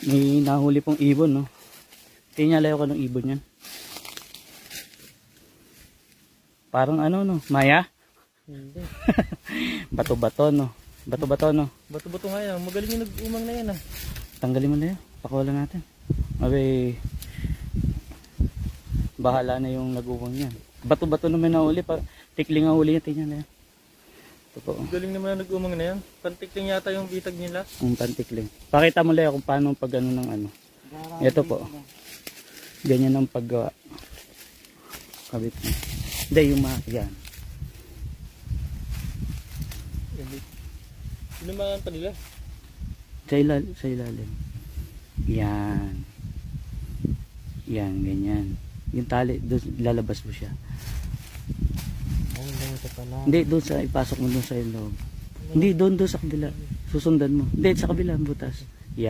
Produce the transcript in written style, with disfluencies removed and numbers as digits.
May nahuli pong ibon, no? Tinyalayo ka ng ibon yan. Parang ano, no? Maya? Hindi. Bato-bato, no? Bato-bato, no? Bato-bato nga yan. Magaling yung nag-umang na yan ah. Tanggalin mo na yun. Pakawalan natin. Abay, bahala na yung nag-uwang yan. Bato-bato naman na huli. Tikling ang huli yan. Tinyalayo. Totoo. Galing naman na nag-umang na yan. Pantikling yata yung bitag nila. Ang pantikling. Pakita mo lang kung paano pag ano ng ano. Ito po. Ganyan ang paggawa. Kabit mo. Hindi, yung yan. Sinumangan pa nila. Sa ilalim. Yan. Yan, ganyan. Yung tali, doon lalabas mo siya. Hindi, doon sa ipasok mo doon sa loob. Hindi, doon sa kabila. Susundan mo. Hindi, sa kabila ang butas.